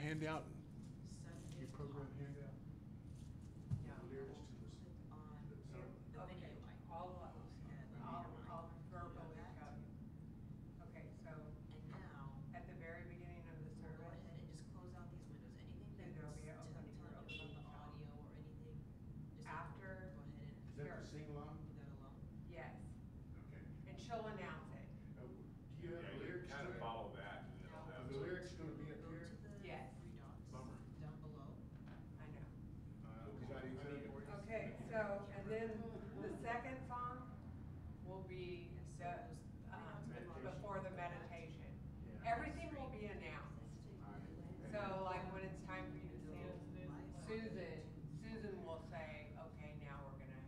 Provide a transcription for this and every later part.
handout, your program handout? No. Lyrics to this. Okay, I'll verbally tell you. Okay, so And now, at the very beginning of the go service, ahead and just close out these windows. Anything Then that's there'll be a telling opening you for about the opening audio or anything, just After- go ahead Is and that Sure. the sing-along? leave that alone. yes, Okay. and she'll announce it. Do you have Yeah, the you lyrics kind to of it? follow that, and then Now, I'll Are have. the lyrics gonna be up Go here? to the Yes. three dots Bummer. down below. I know. Cause I need Okay, so, and then the second song will be the, before the meditation. Yeah. Everything will be announced. So like when it's time for you to sing, Susan will say, okay, now we're gonna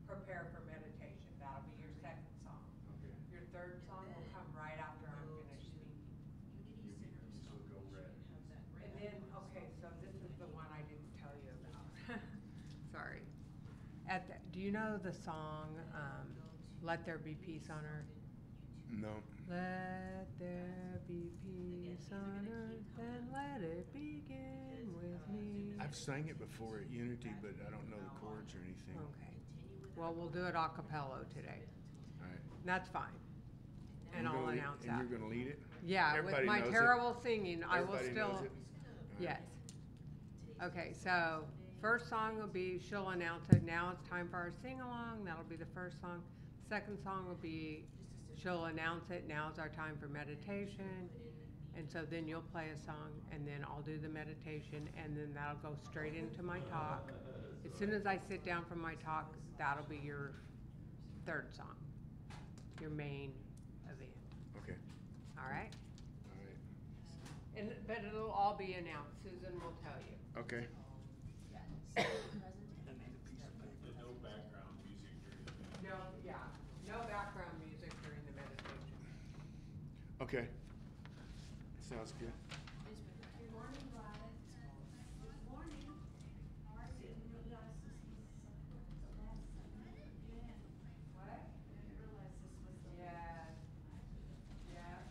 prepare for meditation. That'll be your second song. Okay. Your third song will come right after I'm finished speaking. Unity Center This will go red. have that red. And then, okay, so this is the one I didn't tell you about. Sorry. Do you know the song, Let There Be Peace on Earth? No. Let there be peace on earth and let it begin with me. I've sang it before at Unity, but I don't know the chords or anything. Okay. Well, we'll do it a cappella today. Alright. That's fine. And I'll announce that. And you're gonna lead it? Yeah, with Everybody my knows it? terrible singing, I will Everybody still. knows it? Yes. Okay, so first song will be, she'll announce it, now it's time for our sing-along, that'll be the first song. Second song will be, she'll announce it, now's our time for meditation. And so then you'll play a song, and then I'll do the meditation, and then that'll go straight into my talk. As soon as I sit down from my talk, that'll be your third song, your main event, Okay, all right? alright, But it'll all be announced, Susan will tell you. okay. And no background music during the. No, yeah, no background music during the meditation. Okay. Sounds good. Good morning, Violet. Good morning. How are you? Didn't realize this was the last Sunday in Jan. What? Didn't realize this was the. Yes. Yeah.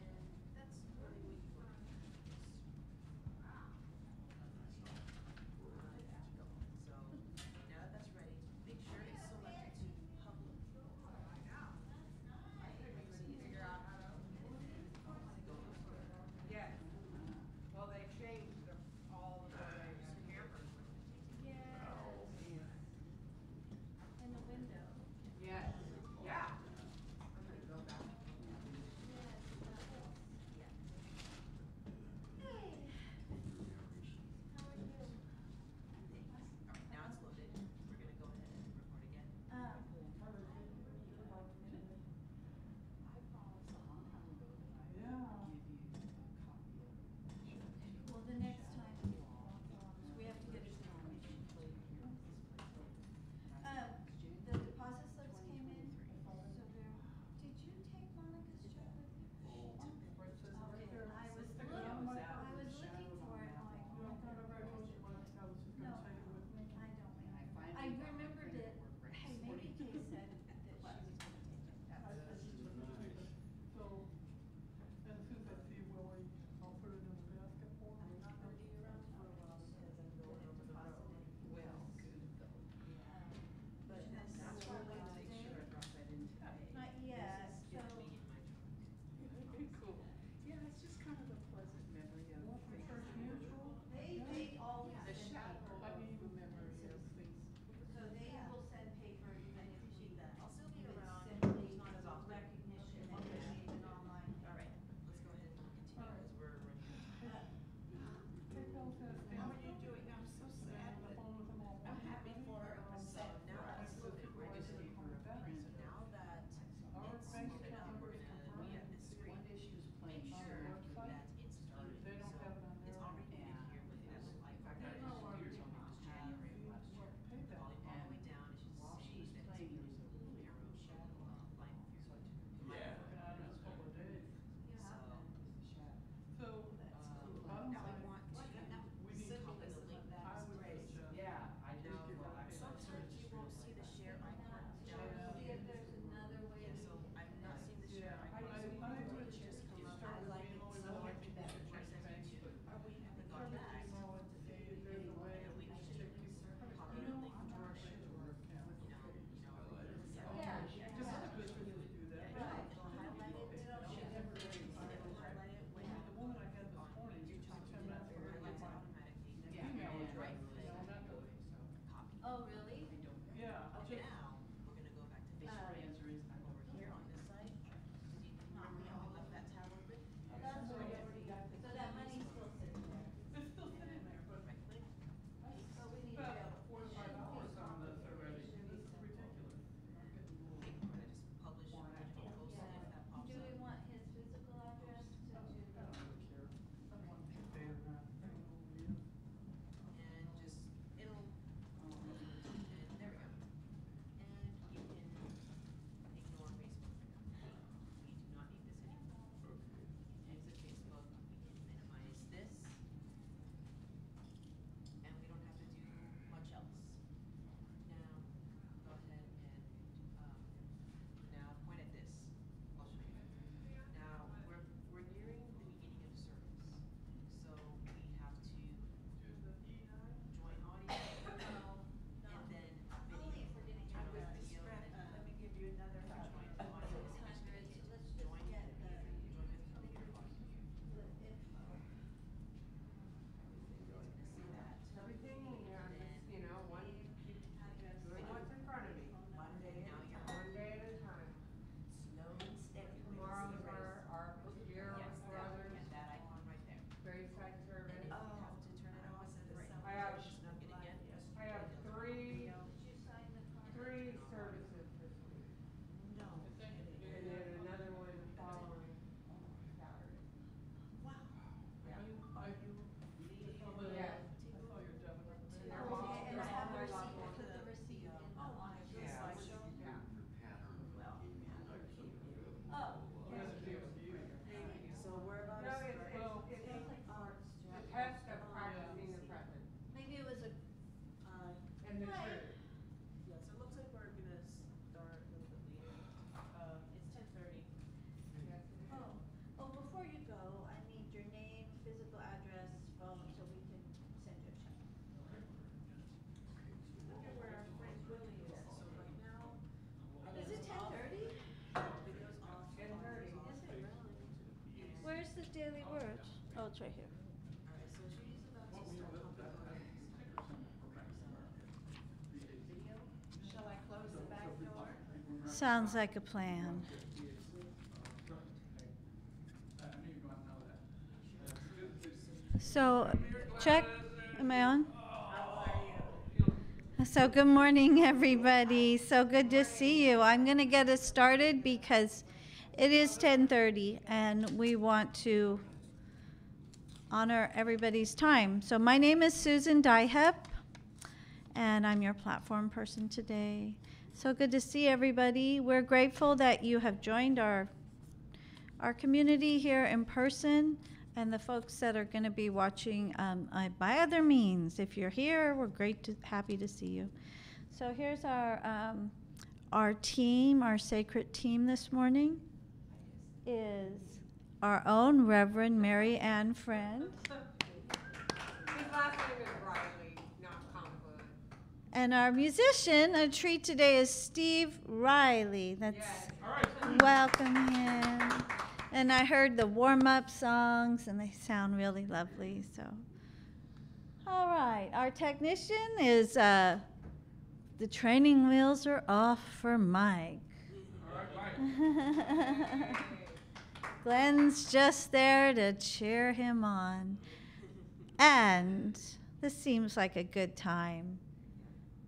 And that's really what you want. So, now that that's ready, make sure it's selected to public. So you figure out how to. Yes. Sounds like a plan. So, check. Am I on? So, good morning, everybody. So good to see you. I'm going to get us started because it is 10:30 and we want to honor everybody's time. So, my name is Susan Dyhep, and I'm your platform person today. So good to see everybody. We're grateful that you have joined our community here in person, and the folks that are going to be watching by other means. If you're here, we're happy to see you. So here's our team, our sacred team this morning is our own Reverend Mary Ann Friend. His last name is Riley, not Conklin. And our musician, a treat today, is Steve Riley. That's Yes. All right. welcome him. And I heard the warm-up songs, and they sound really lovely. So, all right, our technician is the training wheels are off for Mike. All right, Mike. Glenn's just there to cheer him on. And this seems like a good time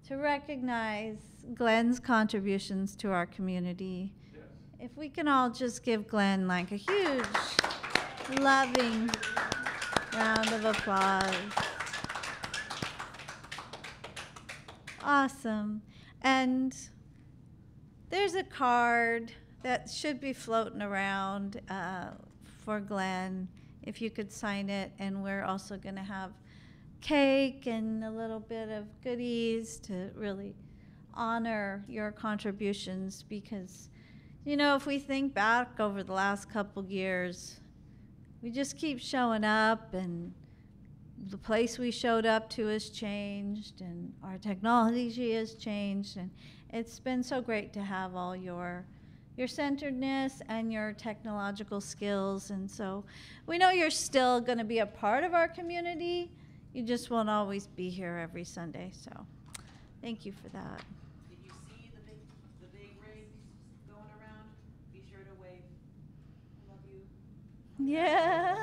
to recognize Glenn's contributions to our community. Yes. If we can all just give Glenn like a huge, loving round of applause. Awesome. And there's a card that should be floating around for Glenn, if you could sign it. And we're also going to have cake and a little bit of goodies to really honor your contributions, because, you know, if we think back over the last couple years, we just keep showing up, and the place we showed up to has changed, and our technology has changed, and it's been so great to have all your centeredness and your technological skills. And so we know you're still going to be a part of our community. You just won't always be here every Sunday. So thank you for that. Did you see the big rig going around? Be sure to wave. I love you. Yeah.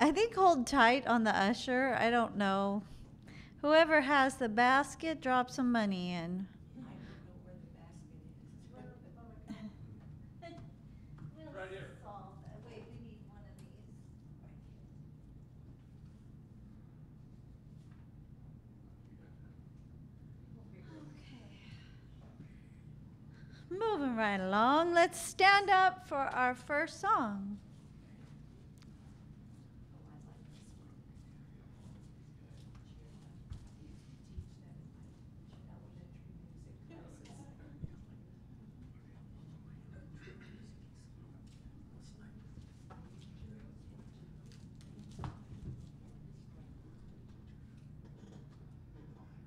I think hold tight on the usher. I don't know. Whoever has the basket, drop some money in. I don't know where the basket is. Right here. Wait, we need one of these. Okay. Moving right along. Let's stand up for our first song.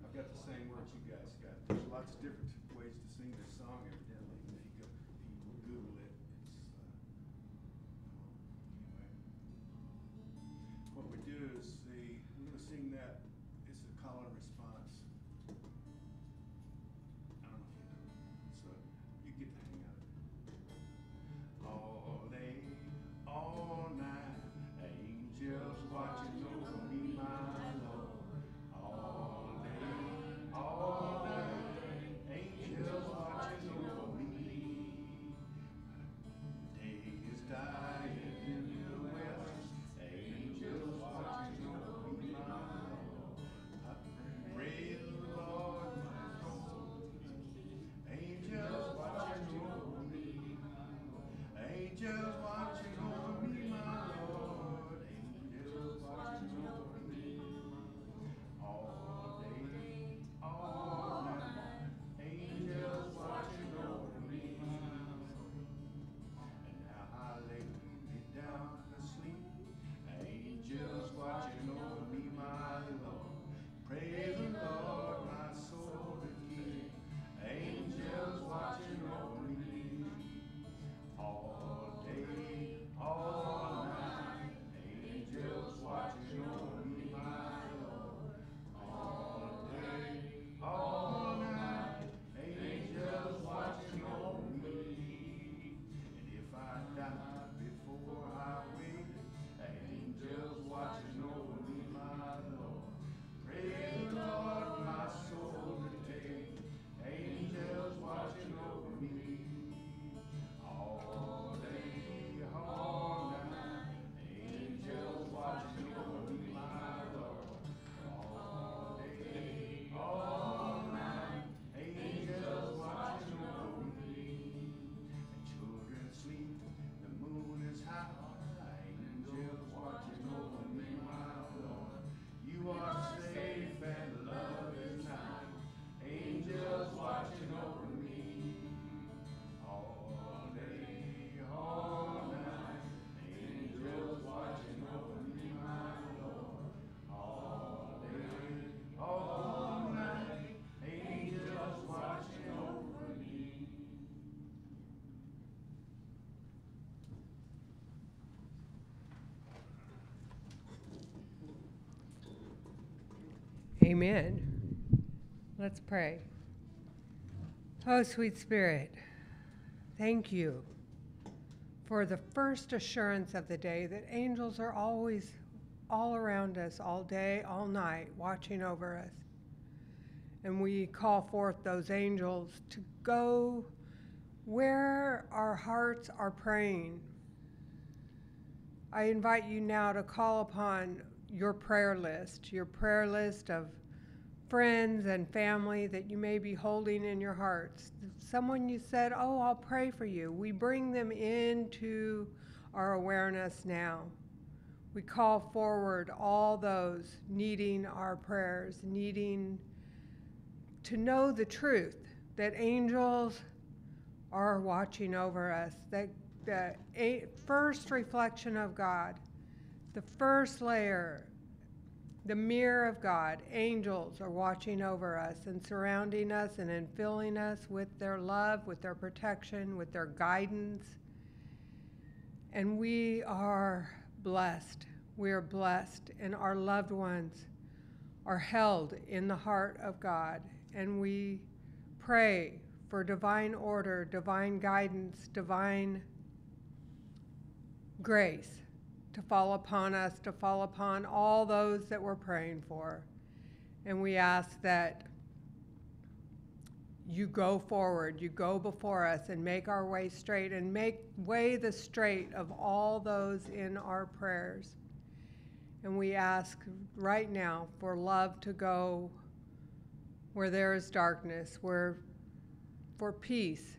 I've got the same words you guys got. There's lots of different ways to sing this song evidently. If you Google it, anyway. What we do is we're going to sing that. It's a call and response. I don't know if you know it. So you get the hang of it. All day, all night, angels watching over me, my Lord. All day, all night, angels watching over me. The day is dying in the west, angels watching over me, my Lord. I praise the Lord, my soul. Angels watching over me. Angels watching over me, my Lord. Angels watching Amen. Let's pray. Oh, sweet Spirit, thank you for the first assurance of the day that angels are always all around us, all day, all night, watching over us. And we call forth those angels to go where our hearts are praying. I invite you now to call upon your prayer list of friends and family that you may be holding in your hearts. Someone you said, oh, I'll pray for you. We bring them into our awareness now. We call forward all those needing our prayers, needing to know the truth, that angels are watching over us, that the first reflection of God, the first layer, the mirror of God, angels are watching over us and surrounding us and infilling us with their love, with their protection, with their guidance. And we are blessed. We are blessed, and our loved ones are held in the heart of God. And we pray for divine order, divine guidance, divine grace to fall upon us, to fall upon all those that we're praying for. And we ask that you go forward, you go before us and make our way straight, and make way the straight of all those in our prayers. And we ask right now for love to go where there is darkness, for peace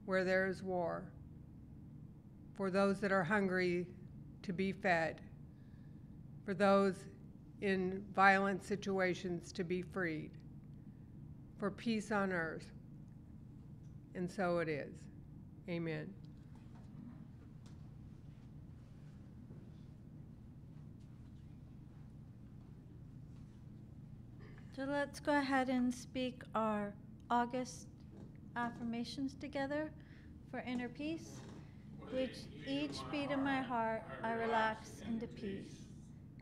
where there is war, for those that are hungry to be fed, for those in violent situations to be freed, for peace on earth. And so it is. Amen. So let's go ahead and speak our August affirmations together for inner peace. Which each beat of my heart I relax into peace.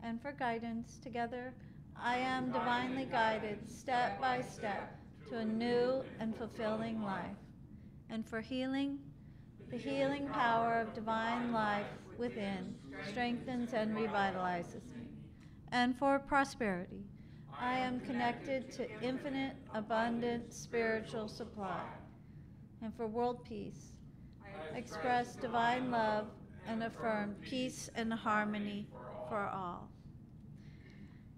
And for guidance together, I am divinely guided step by step to a new and fulfilling life. And for healing, the healing power of divine life within strengthens and revitalizes me. And for prosperity, I am connected to infinite, abundant spiritual supply. And for world peace, express divine love and affirm peace and harmony for all.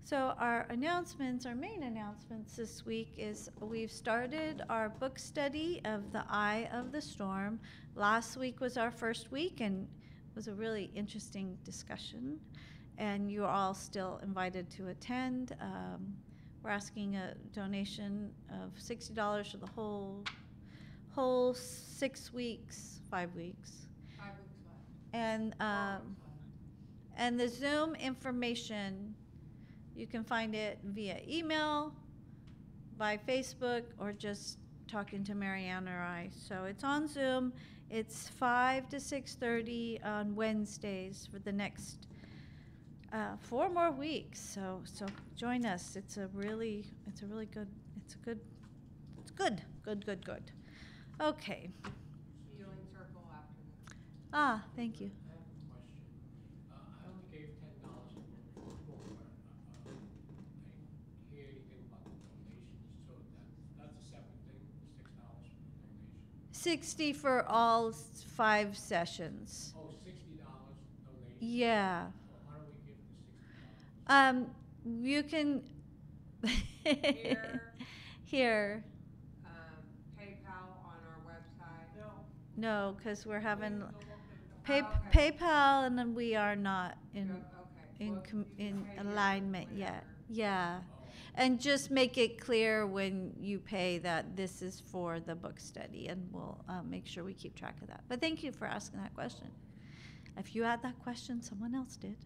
So our announcements, our main announcements this week is we've started our book study of The Eye of the Storm. Last week was our first week, and it was a really interesting discussion. And you're all still invited to attend. We're asking a donation of $60 for the whole 6 weeks, 5 weeks. 5 weeks left. And the Zoom information, you can find it via email, by Facebook, or just talking to Marianne or I. So it's on Zoom. It's 5 to 6:30 on Wednesdays for the next 4 more weeks. So join us. It's good. Okay. Healing circle after that. Ah, thank you. I have a question. I only gave $10 before. I didn't hear anything about the donations, so that's a separate thing, $6 for the donation. 60 for all 5 sessions. Oh, $60 donation? Yeah. Well, how do we give the $60? You can here. PayPal on our website. No, because we're having Okay. PayPal, and then we are not in Okay. in Well, com- you can in pay directly alignment whenever. yet. Yeah. Oh. And just make it clear when you pay that this is for the book study, and we'll make sure we keep track of that. But thank you for asking that question. If you had that question, someone else did.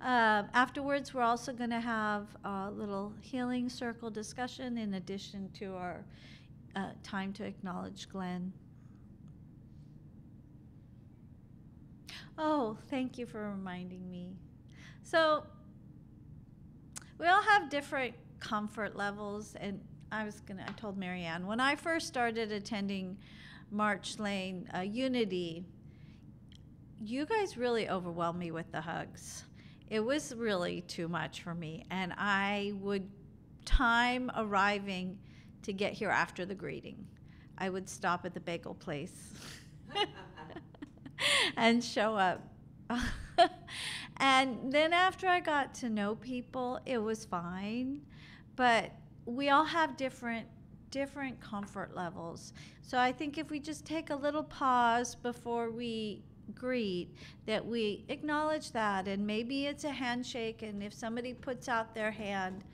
Afterwards, we're also going to have a little healing circle discussion in addition to our time to acknowledge Glenn. Oh, thank you for reminding me. So we all have different comfort levels. And I told Marianne, when I first started attending March Lane Unity, you guys really overwhelmed me with the hugs. It was really too much for me. And I would time arriving to get here after the greeting. I would stop at the bagel place and show up. And then after I got to know people, it was fine. But we all have different comfort levels. So I think if we just take a little pause before we greet, that we acknowledge that, and maybe it's a handshake, and if somebody puts out their hand,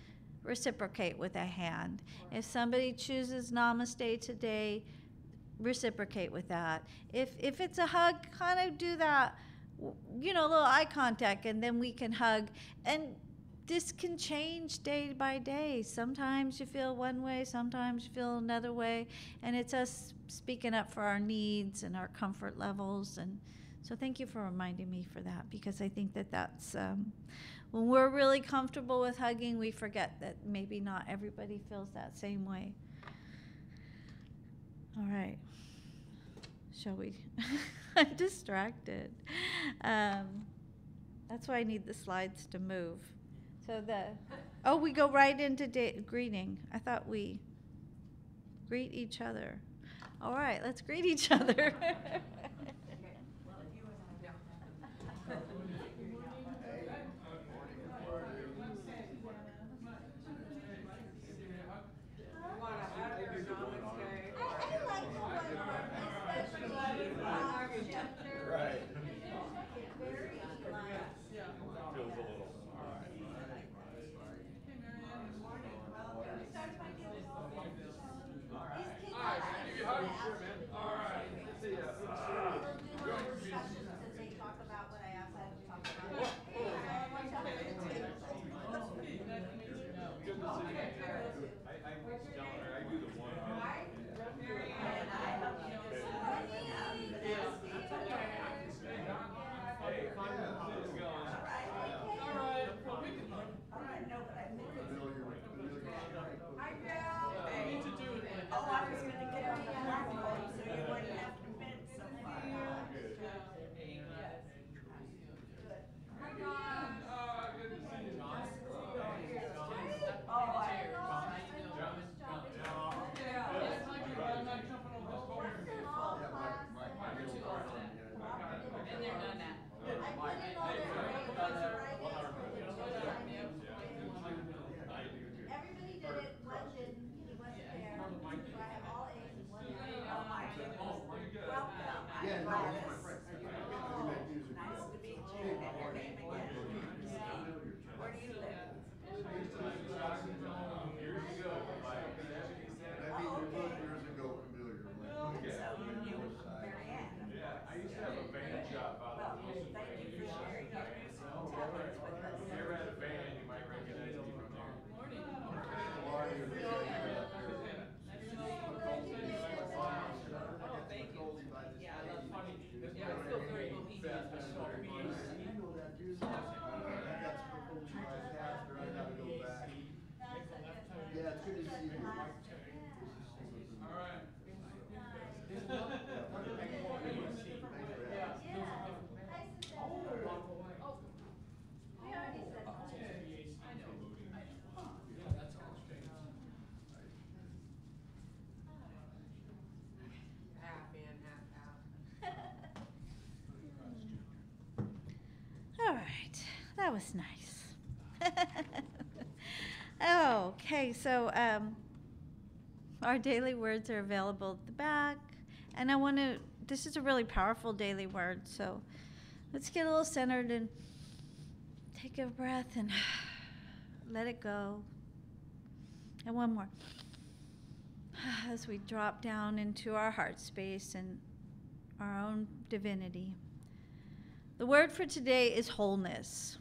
reciprocate with a hand. If somebody chooses namaste today, reciprocate with that. If it's a hug, kind of do that, you know, a little eye contact, and then we can hug. And this can change day by day. Sometimes you feel one way, sometimes you feel another way, and it's us speaking up for our needs and our comfort levels. And so thank you for reminding me for that, because I think that's when we're really comfortable with hugging, we forget that maybe not everybody feels that same way. All right. Shall we? I'm distracted. That's why I need the slides to move. So we go right into greeting. I thought we greet each other. All right, let's greet each other. Right. Everybody did it. One didn't. He wasn't there. So I have all A's and one A. Oh, my goodness. Welcome. Yeah, no, Gladys. that's my friend. We make music Nice together. to meet you. And your name again? Where do you live? Years ago. I mean, you were years ago familiar. So you knew Marianne, of course. I used to have a band shop out Well, of the thank you for sharing your musical talents with us. If you ever had a band, you might recognize me from there. Yeah, it's good to see you. All right. We already said that. Yeah, that's all straight. Half in, half out. All right, that was nice. Okay, so our daily words are available at the back, and this is a really powerful daily word, so let's get a little centered and take a breath and let it go. And one more. As we drop down into our heart space and our own divinity. The word for today is wholeness.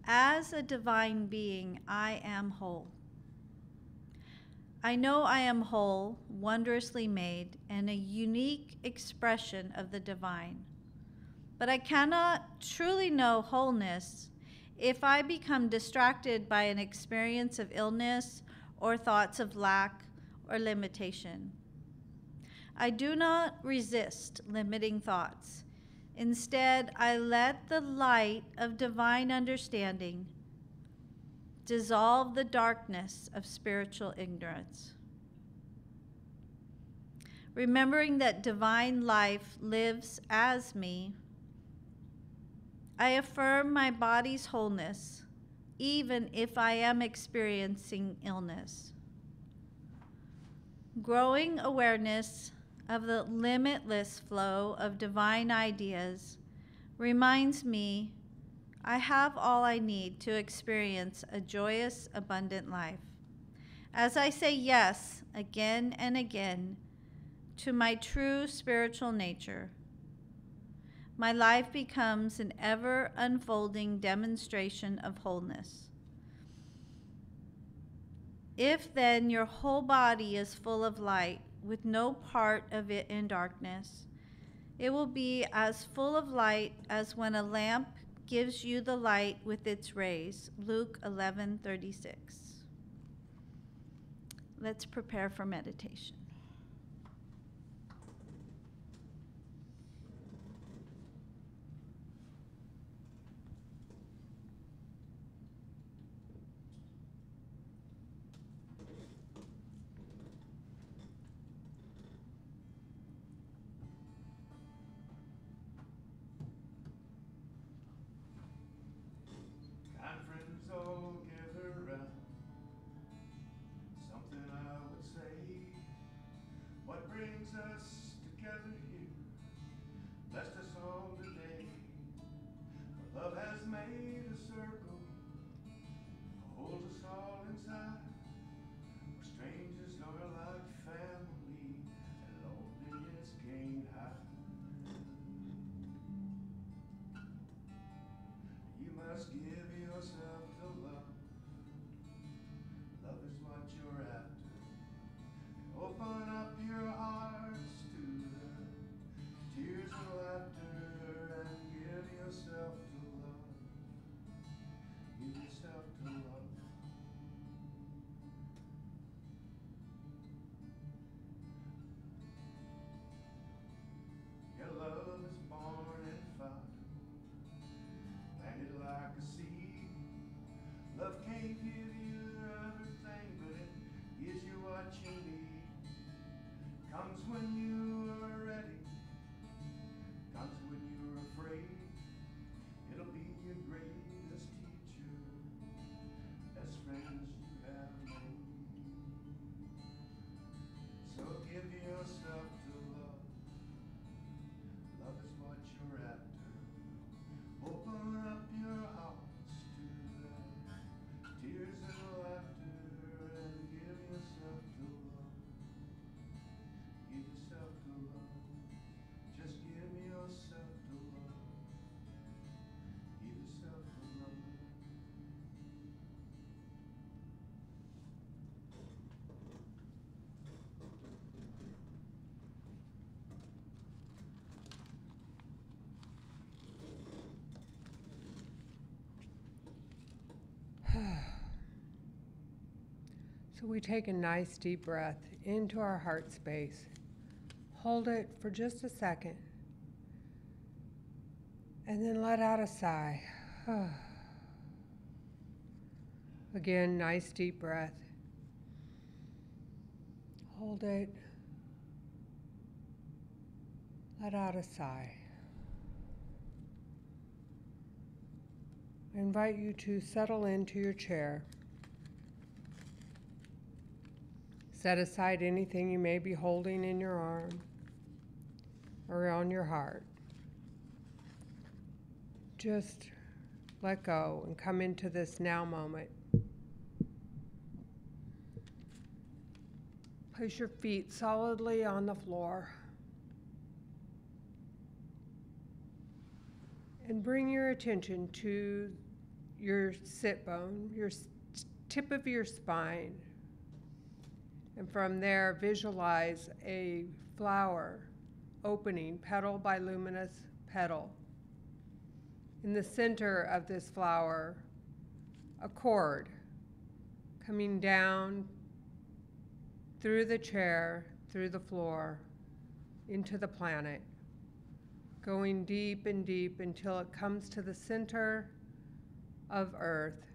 As a divine being, I am whole. I know I am whole, wondrously made, and a unique expression of the divine. But I cannot truly know wholeness if I become distracted by an experience of illness or thoughts of lack or limitation. I do not resist limiting thoughts. Instead, I let the light of divine understanding dissolve the darkness of spiritual ignorance. Remembering that divine life lives as me, I affirm my body's wholeness, even if I am experiencing illness. Growing awareness of the limitless flow of divine ideas reminds me I have all I need to experience a joyous, abundant life. As I say yes again and again to my true spiritual nature, my life becomes an ever unfolding demonstration of wholeness. If then your whole body is full of light, with no part of it in darkness, it will be as full of light as when a lamp gives you the light with its rays. Luke 11:36. Let's prepare for meditation. Kind friends all gather round. Something I would say. What brings us together here? Blessed us all today. For love has made a circle, holds us all inside. Where strangers are like family, and loneliness can't hide. You must give yourself to love. Love is what you're after. Open up your hearts to the tears and laughter, and give yourself to love. Give yourself to love. Your love is born in fire, planted like a seed. Love can't give you everything, but it gives you what you need. Comes when you are ready, comes when you're afraid. It'll be your greatest teacher, best friends you have made. So give yourself to love. Love is what you're after. Open up your hearts to the tears and laughter, and give yourself to love. Give yourself to love. Just give yourself to love. Give yourself to love. So we take a nice deep breath into our heart space. Hold it for just a second. And then let out a sigh. Again, nice deep breath. Hold it. Let out a sigh. I invite you to settle into your chair. Set aside anything you may be holding in your arm or on your heart. Just let go and come into this now moment. Place your feet solidly on the floor. And bring your attention to your sit bone, your tip of your spine. And from there, visualize a flower opening petal by luminous petal. In the center of this flower a cord coming down through the chair, through the floor, into the planet, going deep and deep until it comes to the center of Earth,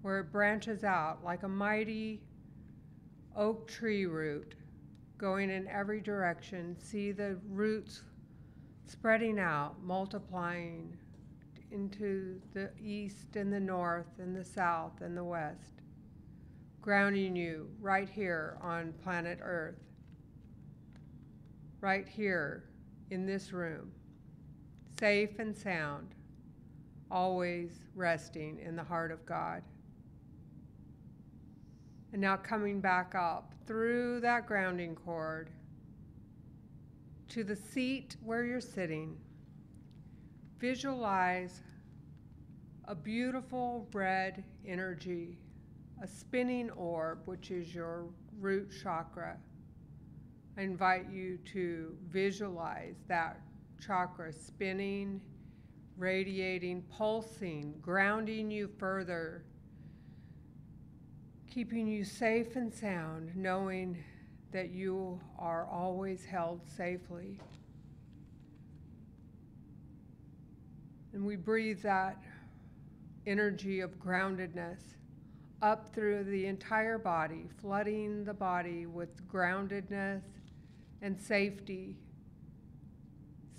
where it branches out like a mighty oak tree root going in every direction. See the roots spreading out, multiplying into the east and the north and the south and the west, grounding you right here on planet Earth, right here in this room, safe and sound, always resting in the heart of God. And now coming back up through that grounding cord to the seat where you're sitting. Visualize a beautiful red energy, a spinning orb, which is your root chakra. I invite you to visualize that chakra spinning, radiating, pulsing, grounding you further, keeping you safe and sound, knowing that you are always held safely. And we breathe that energy of groundedness up through the entire body, flooding the body with groundedness and safety.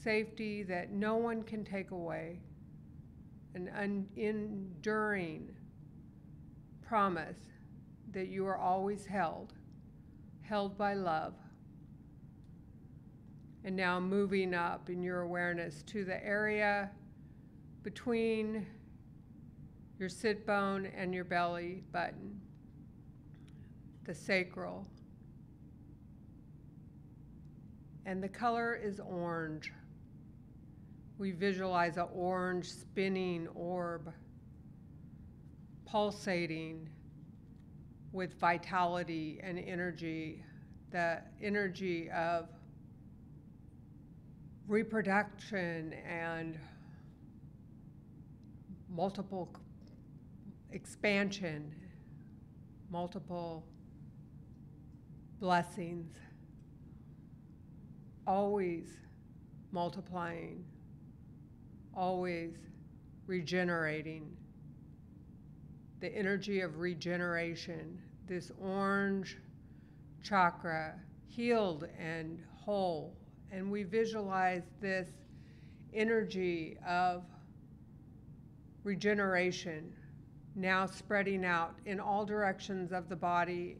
Safety that no one can take away. An enduring promise that you are always held by love. And now moving up in your awareness to the area between your sit bone and your belly button, the sacral. And the color is orange. We visualize an orange spinning orb, pulsating with vitality and energy, the energy of reproduction and multiple expansion, multiple blessings, always multiplying, always regenerating. The energy of regeneration, this orange chakra, healed and whole. And we visualize this energy of regeneration now spreading out in all directions of the body,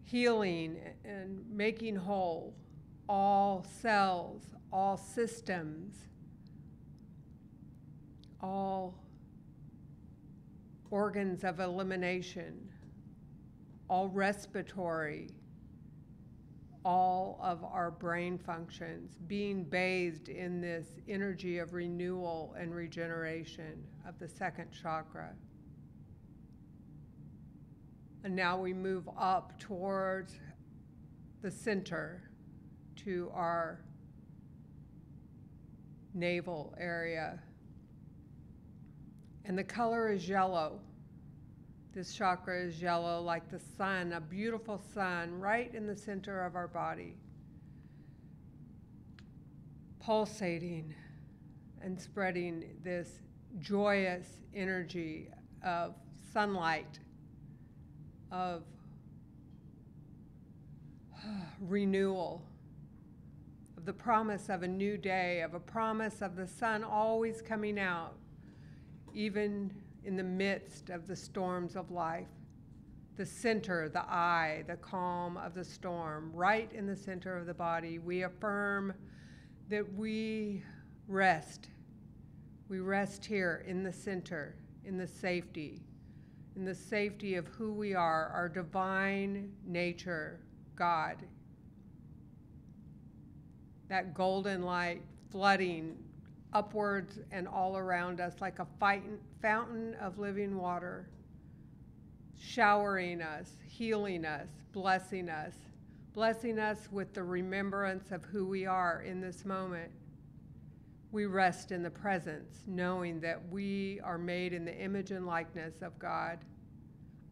healing and making whole all cells, all systems, all organs of elimination, all respiratory, all of our brain functions being bathed in this energy of renewal and regeneration of the second chakra. And now we move up towards the center to our navel area. And the color is yellow. This chakra is yellow like the sun, a beautiful sun right in the center of our body, pulsating and spreading this joyous energy of sunlight, of renewal, of the promise of a new day, of a promise of the sun always coming out, even in the midst of the storms of life. The center, the eye, the calm of the storm, right in the center of the body, we affirm that we rest. We rest here in the center, in the safety of who we are, our divine nature, God. That golden light flooding upwards and all around us like a fountain of living water, showering us, healing us, blessing us with the remembrance of who we are in this moment, We rest in the presence, knowing that we are made in the image and likeness of God.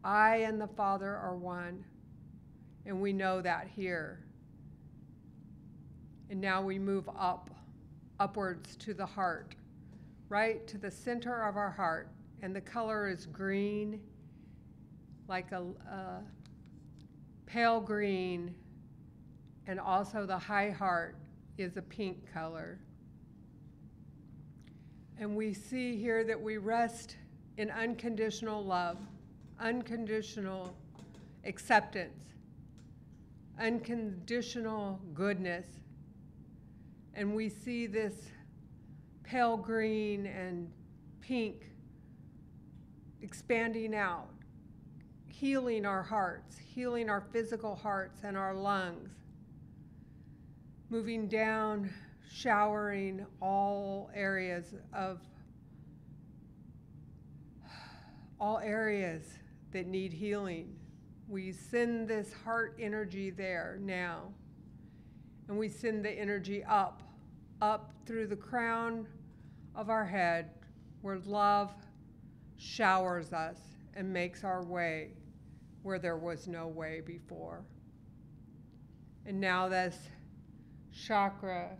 I and the Father are one, and we know that here. And now we move upwards to the heart, right to the center of our heart, and the color is green, like a pale green, and also the high heart is a pink color. And we see here that we rest in unconditional love, unconditional acceptance, unconditional goodness. And we see this pale green and pink expanding out, healing our hearts, healing our physical hearts and our lungs, moving down, showering all areas that need healing. We send this heart energy there now, and we send the energy up through the crown of our head, where love showers us and makes our way where there was no way before. And now this chakra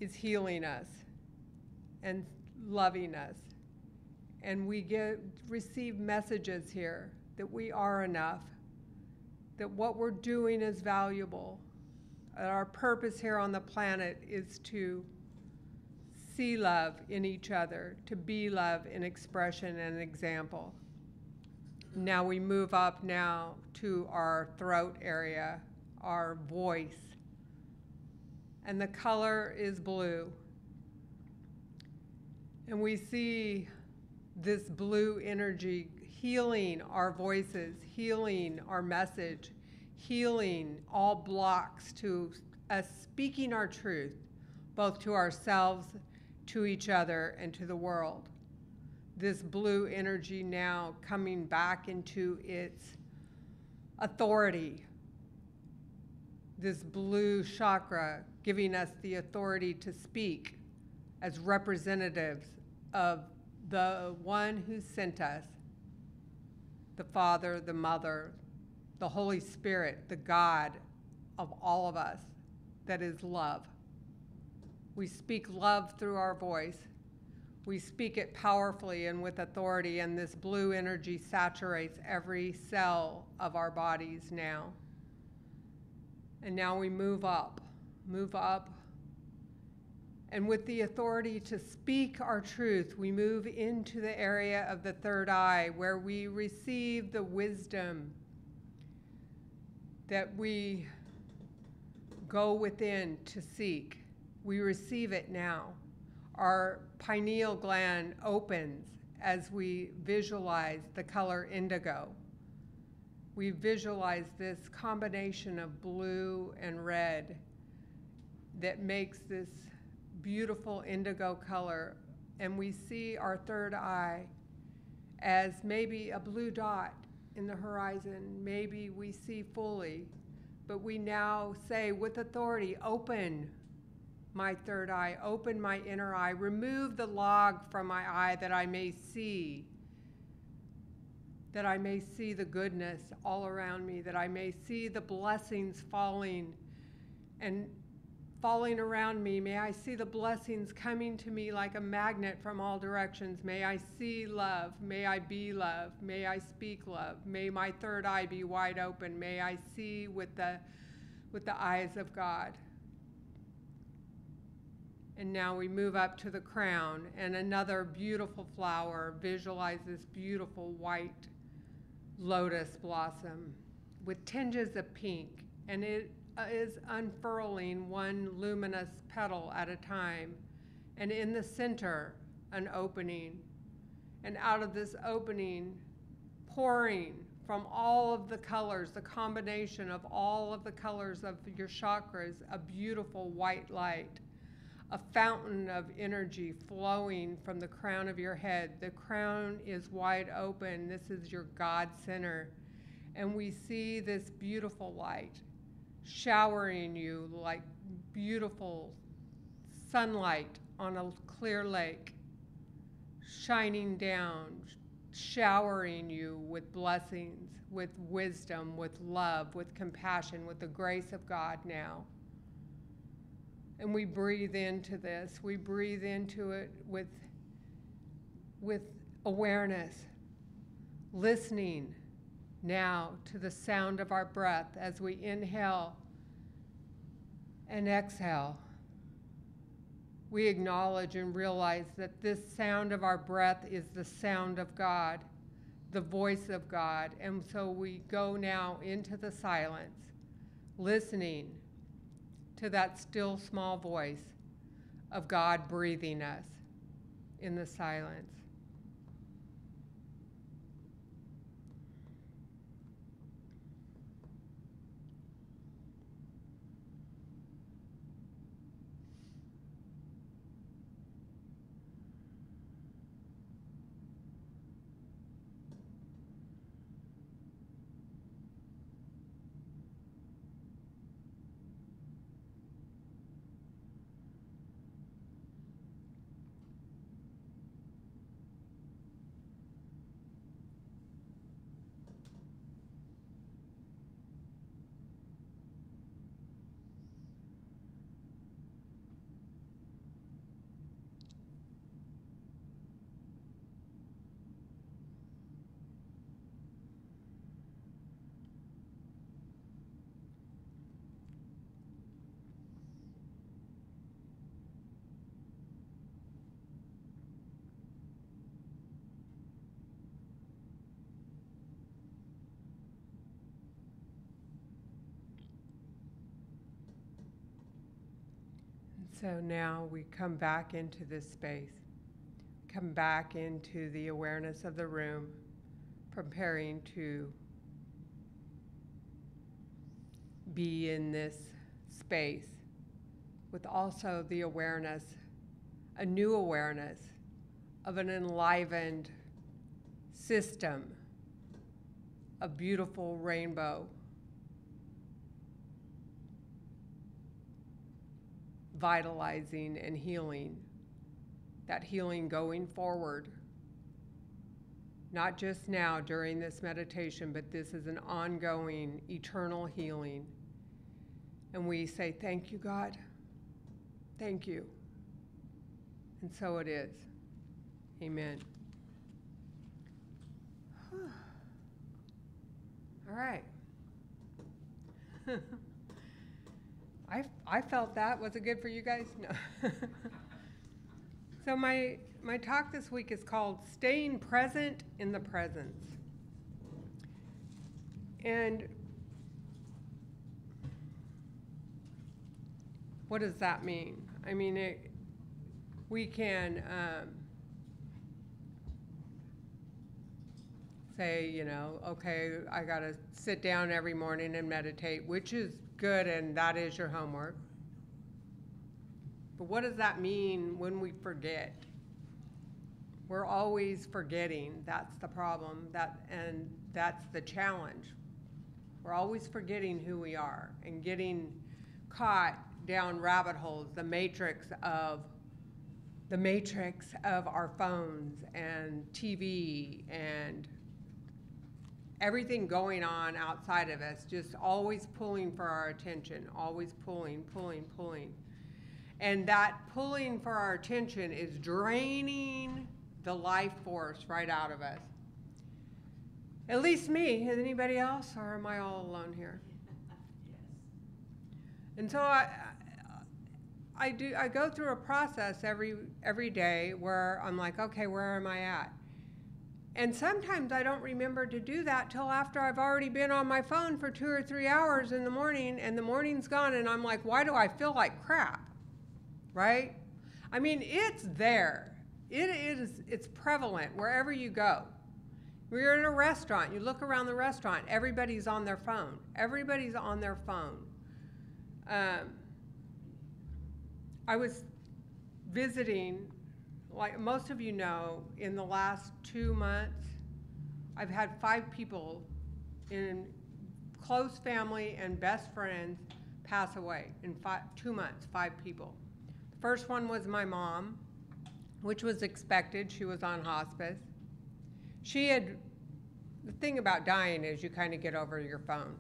is healing us and loving us. And we receive messages here that we are enough, that what we're doing is valuable. Our purpose here on the planet is to see love in each other, to be love in expression and example. Now we move up now to our throat area, our voice. And the color is blue. And we see this blue energy healing our voices, healing our message, healing all blocks to us speaking our truth, both to ourselves, to each other, and to the world. This blue energy now coming back into its authority. This blue chakra giving us the authority to speak as representatives of the one who sent us, the Father, the Mother, the Holy Spirit, the God of all of us, that is love. We speak love through our voice. We speak it powerfully and with authority, and this blue energy saturates every cell of our bodies now. And now we move up, and with the authority to speak our truth, we move into the area of the third eye, where we receive the wisdom that we go within to seek. We receive it now. Our pineal gland opens as we visualize the color indigo. We visualize this combination of blue and red that makes this beautiful indigo color, and we see our third eye as maybe a blue dot in the horizon. Maybe we see fully, but we now say with authority, open my third eye, open my inner eye, remove the log from my eye that I may see the goodness all around me, that I may see the blessings falling around me. May I see the blessings coming to me like a magnet from all directions. May I see love. May I be love. May I speak love. May my third eye be wide open. May I see with the eyes of God. And now we move up to the crown, and another beautiful flower. Visualize this beautiful white lotus blossom with tinges of pink, and it is unfurling one luminous petal at a time. And in the center, an opening. And out of this opening, pouring from all of the colors, the combination of all of the colors of your chakras, a beautiful white light. A fountain of energy flowing from the crown of your head. The crown is wide open. This is your God center. And we see this beautiful light showering you like beautiful sunlight on a clear lake, shining down, showering you with blessings, with wisdom, with love, with compassion, with the grace of God now. And we breathe into this. We breathe into it with awareness, listening now to the sound of our breath as we inhale and exhale. We acknowledge and realize that this sound of our breath is the sound of God, the voice of God. And so we go now into the silence, listening to that still small voice of God breathing us in the silence. So now we come back into this space, come back into the awareness of the room, preparing to be in this space with also the awareness, a new awareness of an enlivened system, a beautiful rainbow, vitalizing and healing, that healing going forward, not just now during this meditation, but this is an ongoing, eternal healing. And we say, thank you, God. Thank you. And so it is. Amen. All right. I felt that. Was it good for you guys? No. So my talk this week is called Staying Present in the Presence. And what does that mean? I mean, we can say, you know, okay, I got to sit down every morning and meditate, which is good, and that is your homework. But what does that mean when we forget? We're always forgetting. That's the problem, and that's the challenge. We're always forgetting who we are and getting caught down rabbit holes, the matrix of our phones and TV and everything going on outside of us, just always pulling for our attention, always pulling. And that pulling for our attention is draining the life force right out of us. At least me. Anybody else, or am I all alone here? Yes. And so I go through a process every day where I'm like, okay, where am I at? And sometimes I don't remember to do that till after I've already been on my phone for 2 or 3 hours in the morning, and the morning's gone, and I'm like, why do I feel like crap? Right? I mean, it's there. It's prevalent wherever you go. We're in a restaurant. You look around the restaurant. Everybody's on their phone. Everybody's on their phone. I was visiting, like most of you know, in the last 2 months, I've had 5 people in close family and best friends pass away in 2 months, 5 people. First one was my mom, which was expected. She was on hospice. The thing about dying is you kind of get over your phone.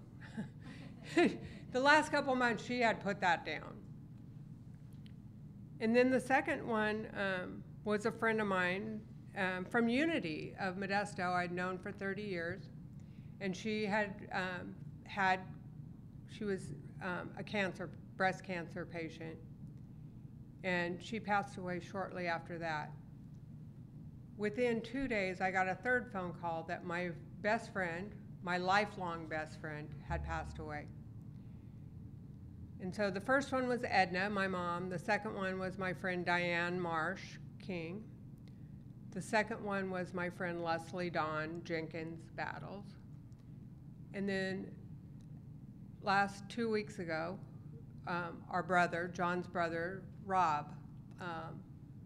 The last couple months, she had put that down. And then the second one was a friend of mine from Unity of Modesto I'd known for 30 years. And she she was a breast cancer patient. And she passed away shortly after that. Within 2 days, I got a third phone call that my best friend, my lifelong best friend, had passed away. And so the first one was Edna, my mom. The second one was my friend Diane Marsh King. The second one was my friend Leslie Dawn Jenkins Battles. And then last 2 weeks ago, our brother, John's brother, Rob,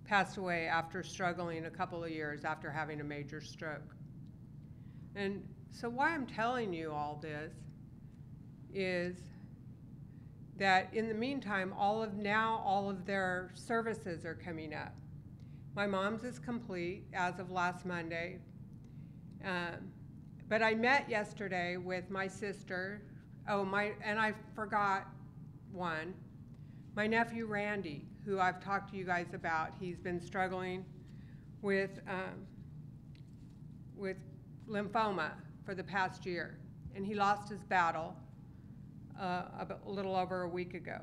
passed away after struggling a couple of years after having a major stroke. And so why I'm telling you all this is that in the meantime, all of their services are coming up. My mom's is complete as of last Monday. But I met yesterday with my sister. And I forgot one. My nephew Randy, who I've talked to you guys about. He's been struggling with lymphoma for the past year. And he lost his battle a little over a week ago.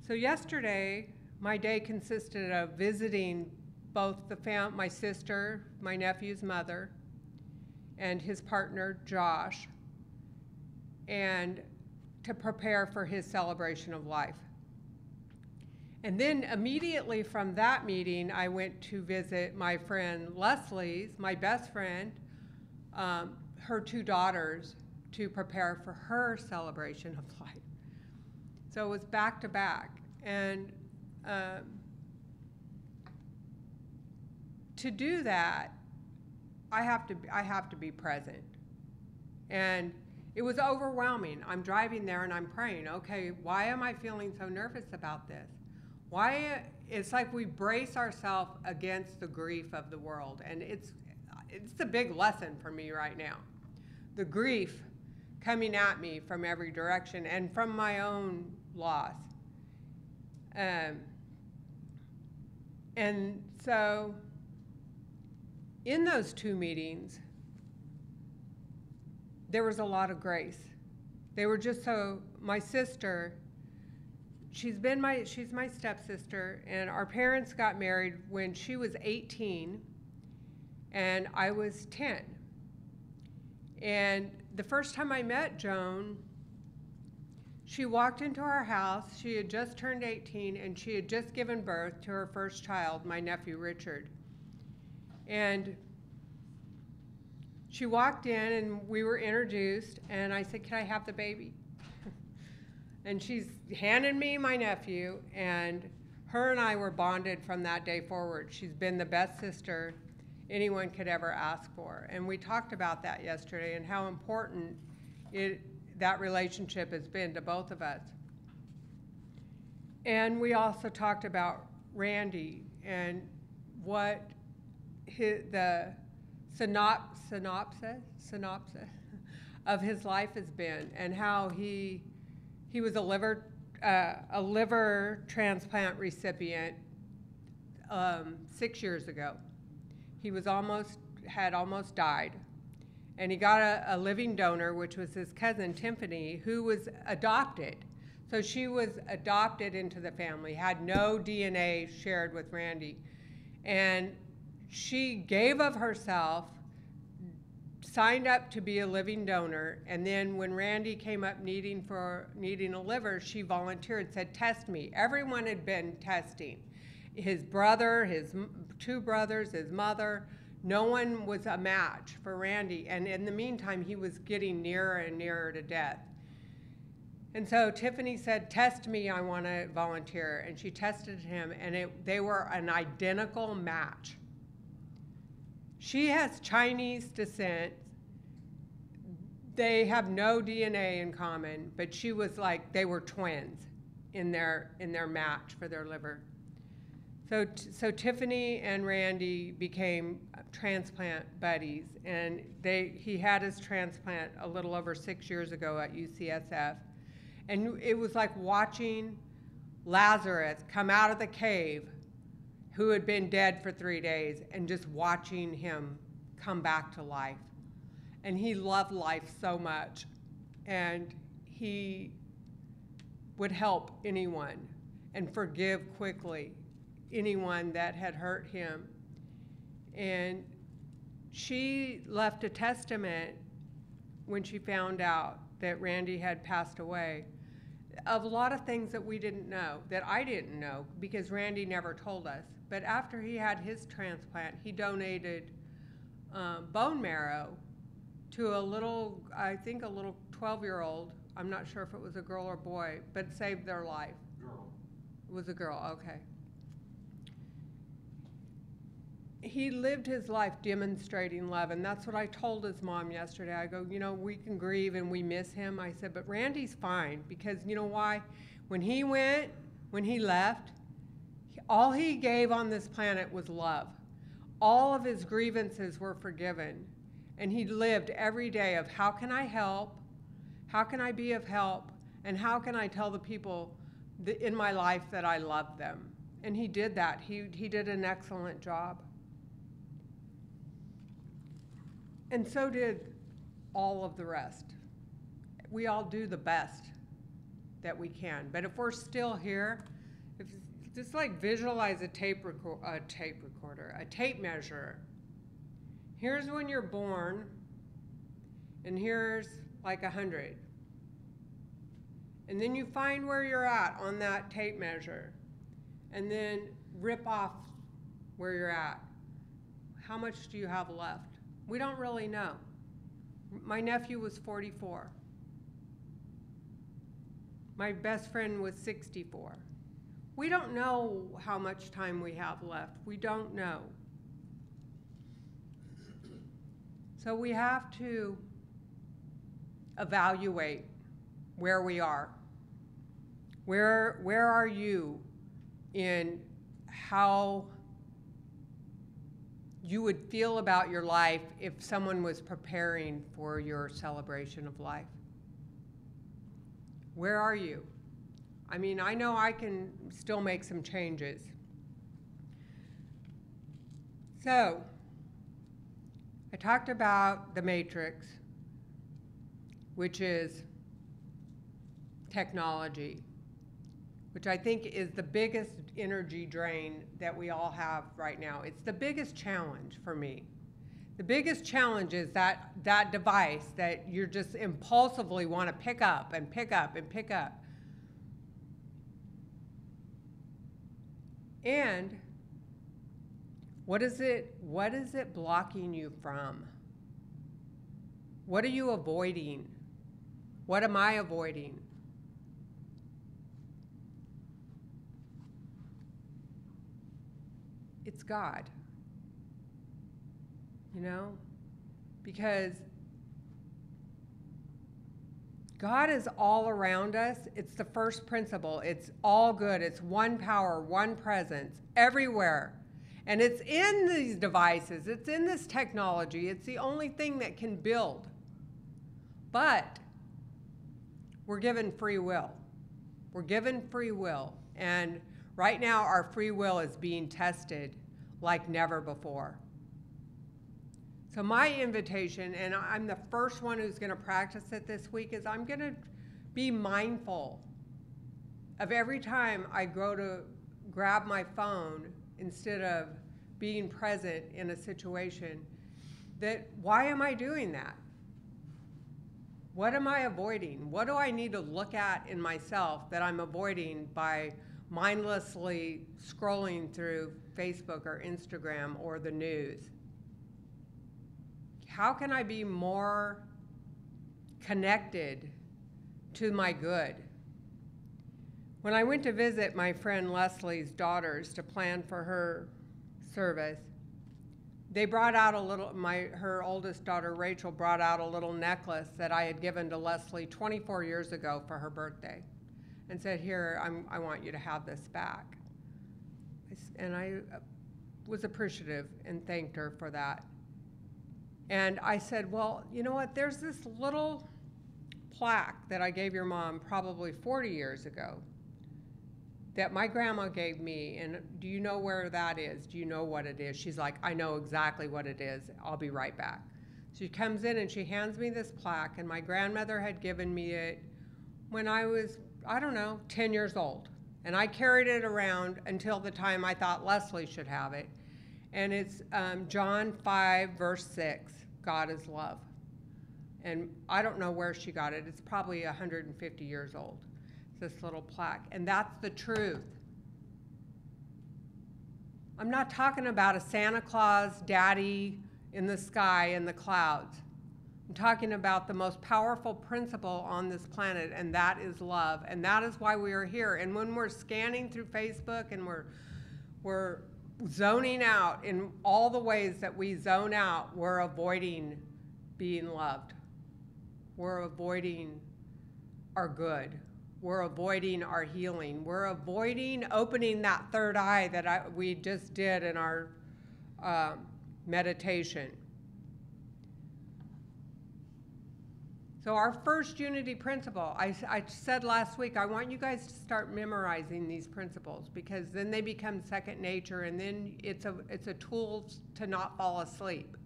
So yesterday, my day consisted of visiting both my sister, my nephew's mother, and his partner, Josh, and to prepare for his celebration of life. And then immediately from that meeting, I went to visit my friend Leslie's, my best friend, her two daughters, to prepare for her celebration of life. So it was back to back. And to do that, I have to be present. And it was overwhelming. I'm driving there and I'm praying, okay, why am I feeling so nervous about this? It's like we brace ourselves against the grief of the world. And it's a big lesson for me right now. The grief coming at me from every direction and from my own loss. And so in those two meetings, there was a lot of grace. They were just so, my sister, she's my stepsister, and our parents got married when she was 18 and I was 10. And the first time I met Joan, she walked into our house. She had just turned 18 and she had just given birth to her first child, my nephew Richard. And she walked in and we were introduced, and I said, can I have the baby? And she's handed me my nephew, and her and I were bonded from that day forward. She's been the best sister anyone could ever ask for. And we talked about that yesterday and how important that relationship has been to both of us. And we also talked about Randy and what the synopsis of his life has been, and how he was a liver transplant recipient 6 years ago. He had almost died, and he got a living donor, which was his cousin Tiffany, who was adopted. So she was adopted into the family, had no DNA shared with Randy, and she gave of herself, signed up to be a living donor, and then when Randy came up needing a liver, she volunteered, said, test me. Everyone had been testing. His brother, his two brothers, his mother, no one was a match for Randy. And in the meantime, he was getting nearer and nearer to death. And so Tiffany said, test me, I want to volunteer. And she tested him, and they were an identical match. She has Chinese descent. They have no DNA in common, but she was like, they were twins in their match for their liver. So Tiffany and Randy became transplant buddies, and he had his transplant a little over 6 years ago at UCSF. And it was like watching Lazarus come out of the cave, who had been dead for 3 days, and just watching him come back to life. And he loved life so much, and he would help anyone and forgive quickly anyone that had hurt him. And she left a testament when she found out that Randy had passed away of a lot of things that we didn't know, that I didn't know, because Randy never told us. But after he had his transplant, he donated bone marrow to a little 12-year-old. I'm not sure if it was a girl or boy, but saved their life. Girl. It was a girl, okay. He lived his life demonstrating love, and that's what I told his mom yesterday. I go, you know, we can grieve and we miss him. I said, but Randy's fine, because you know why? When he left, all he gave on this planet was love. All of his grievances were forgiven, and he lived every day of how can I help, how can I be of help, and how can I tell the people in my life that I love them. And he did that. He did an excellent job. And so did all of the rest. We all do the best that we can. But if we're still here, just like visualize a tape measure. Here's when you're born, and here's like 100. And then you find where you're at on that tape measure, and then rip off where you're at. How much do you have left? We don't really know. My nephew was 44. My best friend was 64. We don't know how much time we have left. We don't know. So we have to evaluate where we are. Where are you in how you would feel about your life if someone was preparing for your celebration of life? Where are you? I mean, I know I can still make some changes. So, I talked about the matrix, which is technology, which I think is the biggest energy drain that we all have right now. It's the biggest challenge for me. The biggest challenge is that device that you just impulsively want to pick up and pick up and pick up. And what is it blocking you from? What are you avoiding? What am I avoiding? It's God. You know? Because God is all around us. It's the first principle. It's all good. It's one power, one presence, everywhere. And it's in these devices. It's in this technology. It's the only thing that can build. But we're given free will. We're given free will. And right now, our free will is being tested like never before. So my invitation, and I'm the first one who's going to practice it this week, is I'm going to be mindful of every time I go to grab my phone instead of being present in a situation, that why am I doing that? What am I avoiding? What do I need to look at in myself that I'm avoiding by mindlessly scrolling through Facebook or Instagram or the news? How can I be more connected to my good? When I went to visit my friend Leslie's daughters to plan for her service, they brought out her oldest daughter Rachel brought out a little necklace that I had given to Leslie 24 years ago for her birthday and said, here, I want you to have this back. I nice. And I was appreciative and thanked her for that. And I said, well, you know what? There's this little plaque that I gave your mom probably 40 years ago that my grandma gave me. And do you know where that is? Do you know what it is? She's like, I know exactly what it is. I'll be right back. She comes in and she hands me this plaque, and my grandmother had given me it when I was, I don't know, 10 years old. And I carried it around until the time I thought Leslie should have it. And it's John 5, verse 6, God is love. And I don't know where she got it. It's probably 150 years old, this little plaque. And that's the truth. I'm not talking about a Santa Claus daddy in the sky in the clouds. I'm talking about the most powerful principle on this planet, and that is love. And that is why we are here. And when we're scanning through Facebook and we're zoning out in all the ways that we zone out, we're avoiding being loved. We're avoiding our good. We're avoiding our healing. We're avoiding opening that third eye that we just did in our meditation. So our first unity principle, I said last week, I want you guys to start memorizing these principles, because then they become second nature, and then it's a tool to not fall asleep.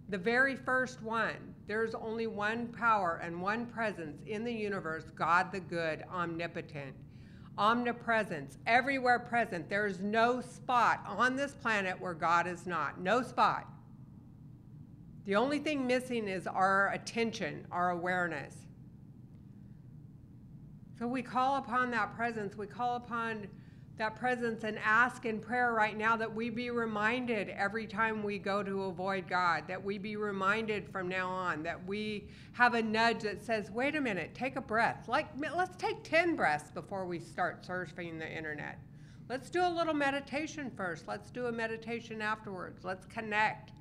The very first one, there's only one power and one presence in the universe, God the good, omnipotent. Omnipresence, everywhere present. There is no spot on this planet where God is not. No spot. The only thing missing is our attention, our awareness. So we call upon that presence. We call upon that presence and ask in prayer right now that we be reminded every time we go to avoid God, that we be reminded from now on, that we have a nudge that says, wait a minute, take a breath. Let's take 10 breaths before we start surfing the internet. Let's do a little meditation first. Let's do a meditation afterwards. Let's connect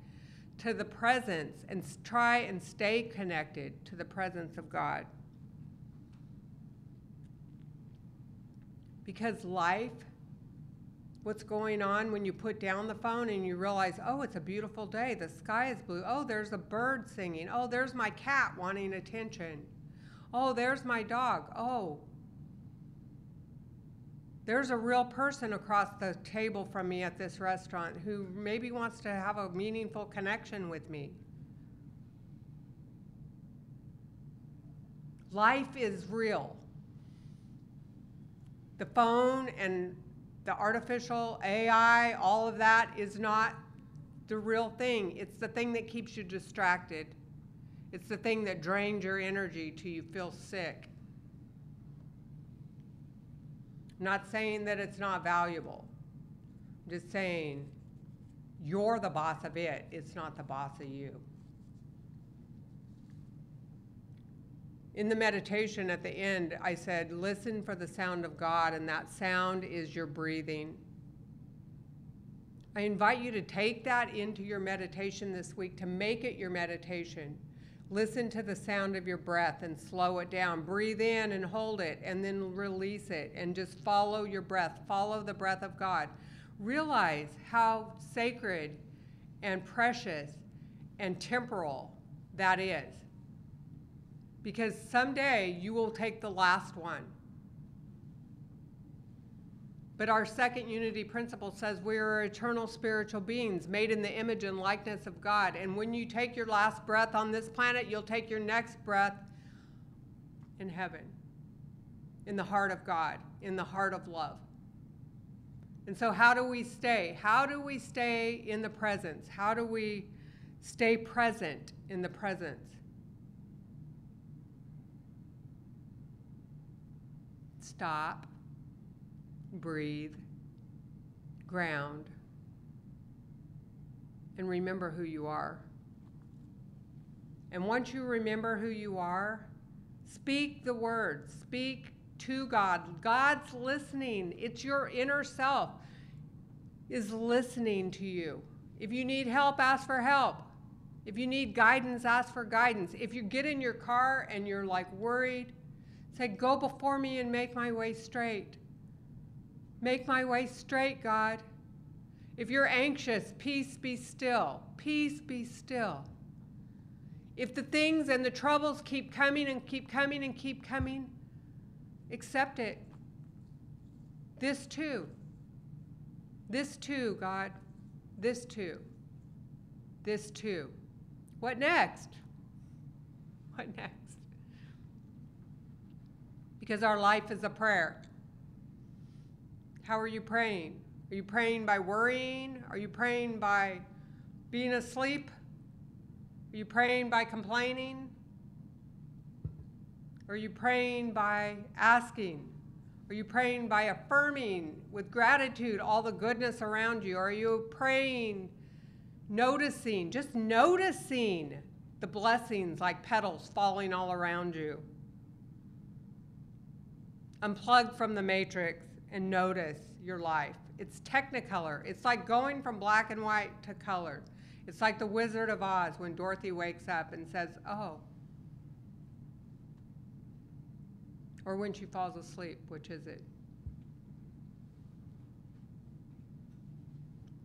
to the presence and try and stay connected to the presence of God. Because life, what's going on when you put down the phone and you realize, oh, it's a beautiful day, the sky is blue, oh, there's a bird singing, oh, there's my cat wanting attention, oh, there's my dog, oh, there's a real person across the table from me at this restaurant who maybe wants to have a meaningful connection with me. Life is real. The phone and the artificial AI, all of that is not the real thing. It's the thing that keeps you distracted. It's the thing that drains your energy till you feel sick. I'm not saying that it's not valuable. I'm just saying you're the boss of it. It's not the boss of you. In the meditation at the end, I said, listen for the sound of God, and that sound is your breathing. I invite you to take that into your meditation this week, to make it your meditation. Listen to the sound of your breath and slow it down. Breathe in and hold it, and then release it, and just follow your breath. Follow the breath of God. Realize how sacred and precious and temporal that is. Because someday you will take the last one. But our second unity principle says we are eternal spiritual beings made in the image and likeness of God. And when you take your last breath on this planet, you'll take your next breath in heaven, in the heart of God, in the heart of love. And so how do we stay? How do we stay in the presence? How do we stay present in the presence? Stop. Breathe, ground, and remember who you are. And once you remember who you are, speak the words, speak to God. God's listening. It's your inner self is listening to you. If you need help, ask for help. If you need guidance, ask for guidance. If you get in your car and you're like worried, say, go before me and make my way straight. Make my way straight, God. If you're anxious, peace be still. Peace be still. If the things and the troubles keep coming and keep coming and keep coming, accept it. This too. This too, God. This too. This too. What next? What next? Because our life is a prayer. How are you praying? Are you praying by worrying? Are you praying by being asleep? Are you praying by complaining? Are you praying by asking? Are you praying by affirming with gratitude all the goodness around you? Are you praying, noticing, just noticing the blessings like petals falling all around you? Unplug from the matrix and notice your life. It's technicolor. It's like going from black and white to color. It's like the Wizard of Oz when Dorothy wakes up and says, oh. Or when she falls asleep, which is it?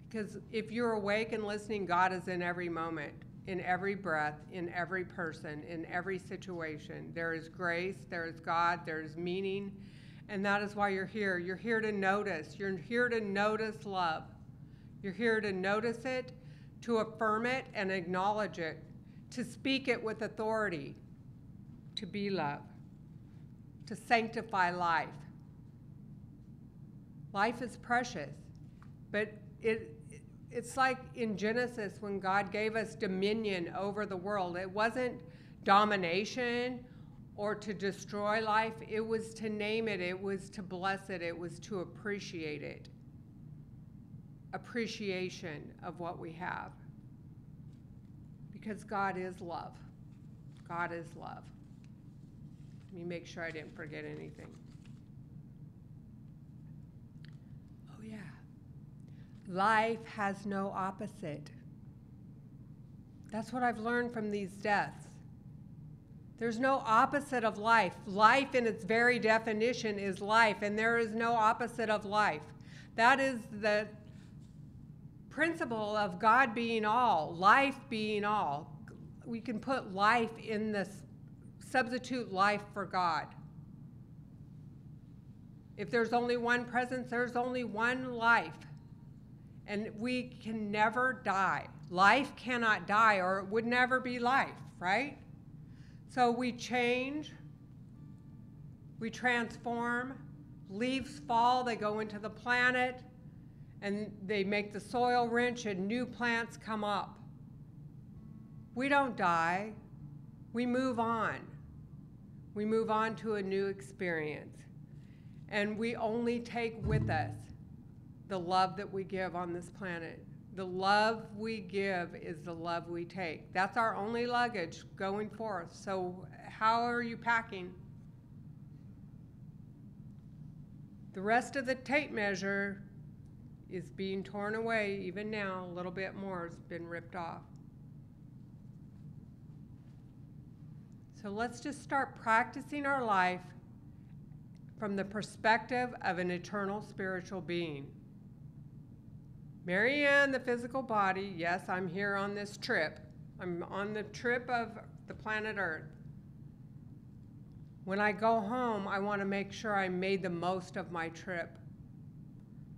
Because if you're awake and listening, God is in every moment, in every breath, in every person, in every situation. There is grace, there is God, there is meaning, and that is why you're here. You're here to notice. You're here to notice love. You're here to notice it, to affirm it and acknowledge it, to speak it with authority, to be love, to sanctify life. Life is precious, but it's like in Genesis when God gave us dominion over the world. It wasn't domination or to destroy life. It was to name it. It was to bless it. It was to appreciate it. Appreciation of what we have. Because God is love. God is love. Let me make sure I didn't forget anything. Oh, yeah. Life has no opposite. That's what I've learned from these deaths. There's no opposite of life. Life in its very definition is life, and there is no opposite of life. That is the principle of God being all, life being all. We can put life in this, substitute life for God. If there's only one presence, there's only one life. And we can never die. Life cannot die, or it would never be life, right? So we change, we transform, leaves fall, they go into the planet, and they make the soil rich and new plants come up. We don't die, we move on. We move on to a new experience. And we only take with us the love that we give on this planet. The love we give is the love we take. That's our only luggage going forth. So how are you packing? The rest of the tape measure is being torn away. Even now, a little bit more has been ripped off. So let's just start practicing our life from the perspective of an eternal spiritual being. Marianne, the physical body, yes, I'm here on this trip. I'm on the trip of the planet Earth. When I go home, I want to make sure I made the most of my trip.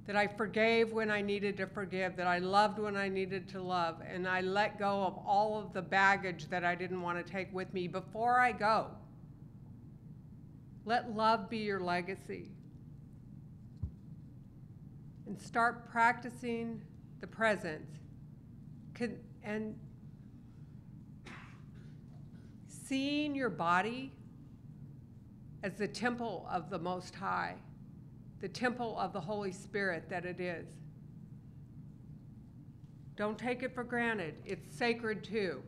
That I forgave when I needed to forgive, that I loved when I needed to love, and I let go of all of the baggage that I didn't want to take with me before I go. Let love be your legacy. And start practicing the presence. And seeing your body as the temple of the Most High, the temple of the Holy Spirit that it is. Don't take it for granted. It's sacred too,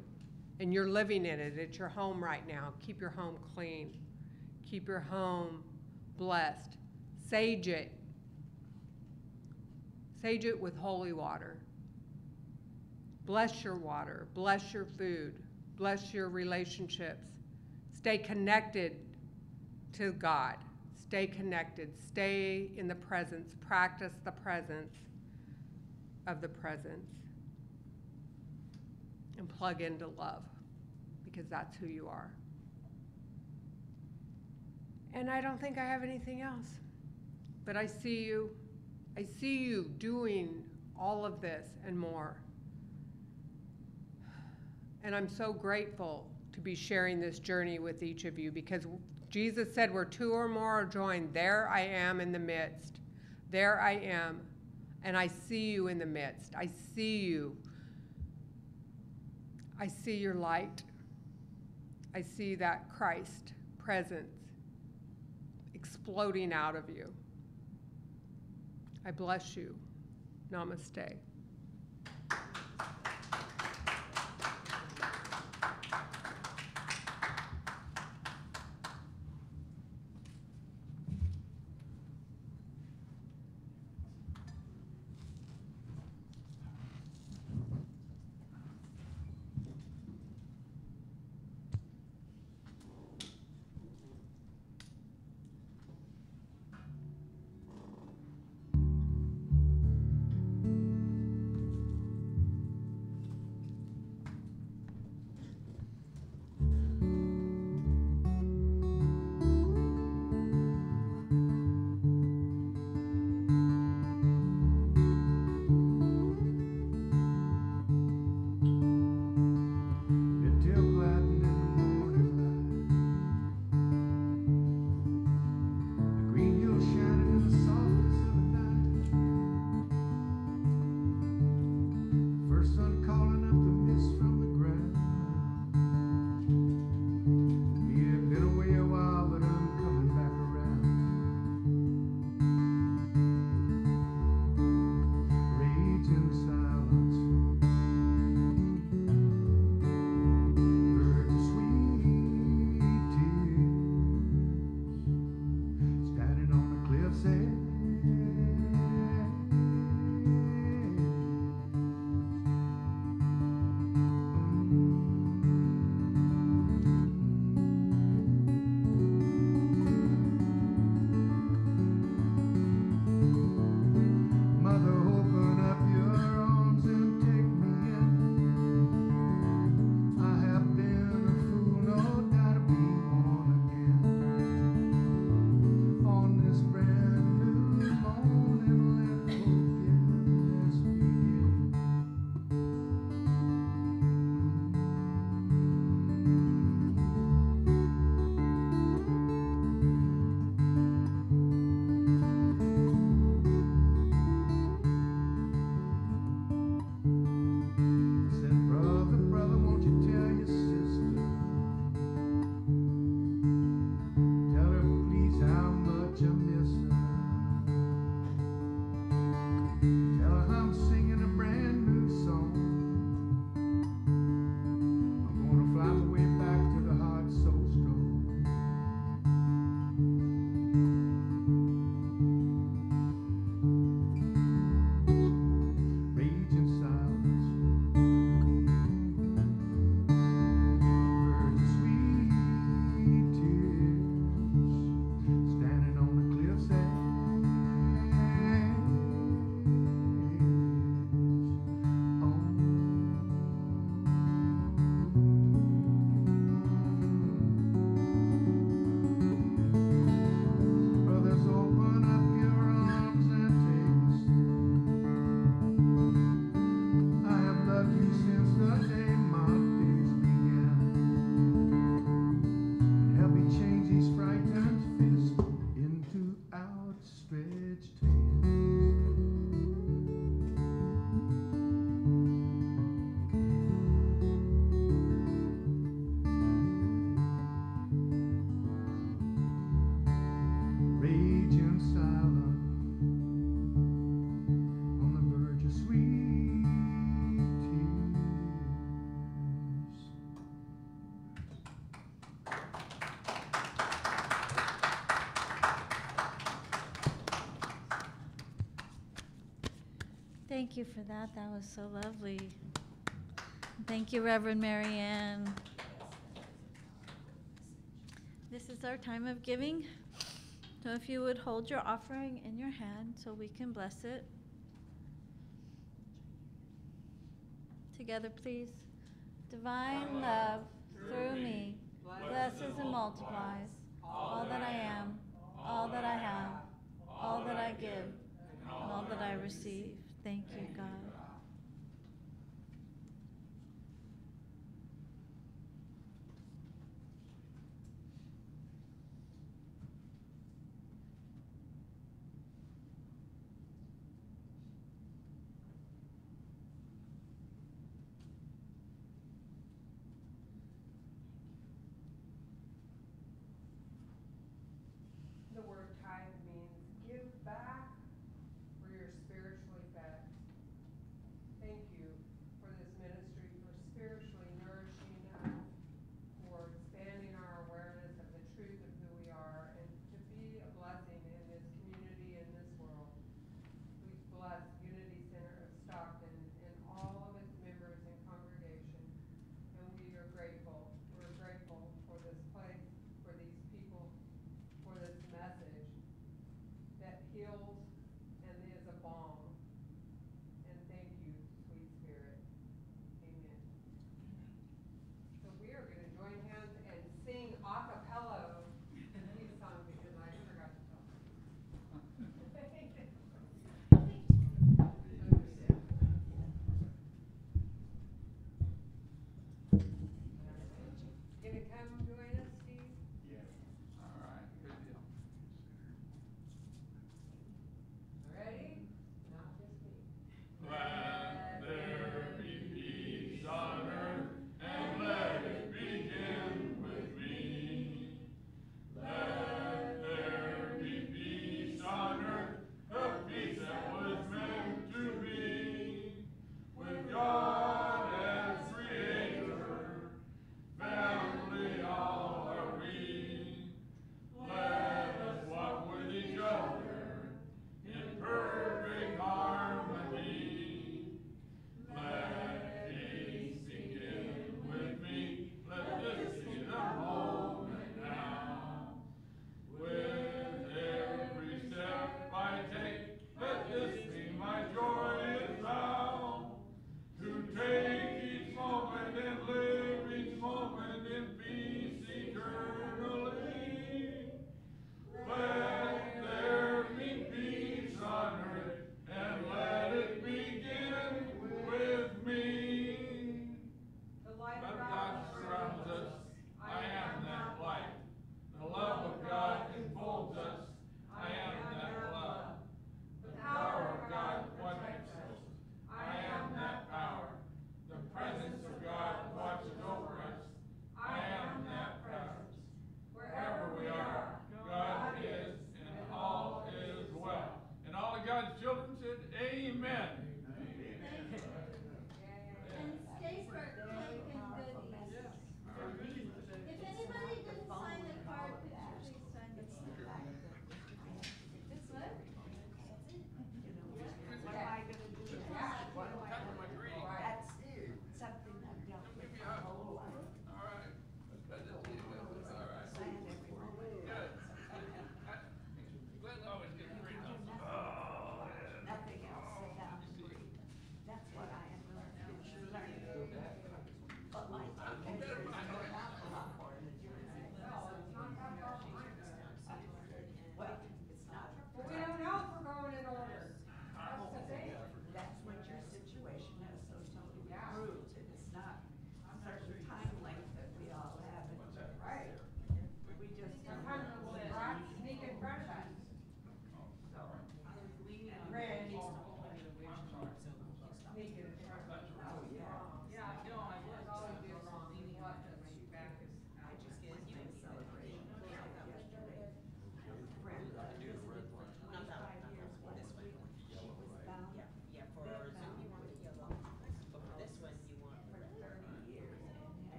and you're living in it. It's your home right now. Keep your home clean. Keep your home blessed. Sage it. Sage it with holy water. Bless your water. Bless your food. Bless your relationships. Stay connected to God. Stay connected. Stay in the presence. Practice the presence. of the presence and plug into love, because that's who you are. And I don't think I have anything else. But I see you doing all of this and more. And I'm so grateful to be sharing this journey with each of you, because Jesus said where two or more are joined, there I am in the midst. There I am. And I see you in the midst. I see you. I see your light. I see that Christ presence exploding out of you. I bless you. Namaste. Thank you for that. That was so lovely. Thank you, Reverend Marianne. This is our time of giving. So if you would hold your offering in your hand so we can bless it. Together, please. Divine love through me blesses and multiplies all that I am, all that I have, all that I give, and all that I receive. Thank you, God.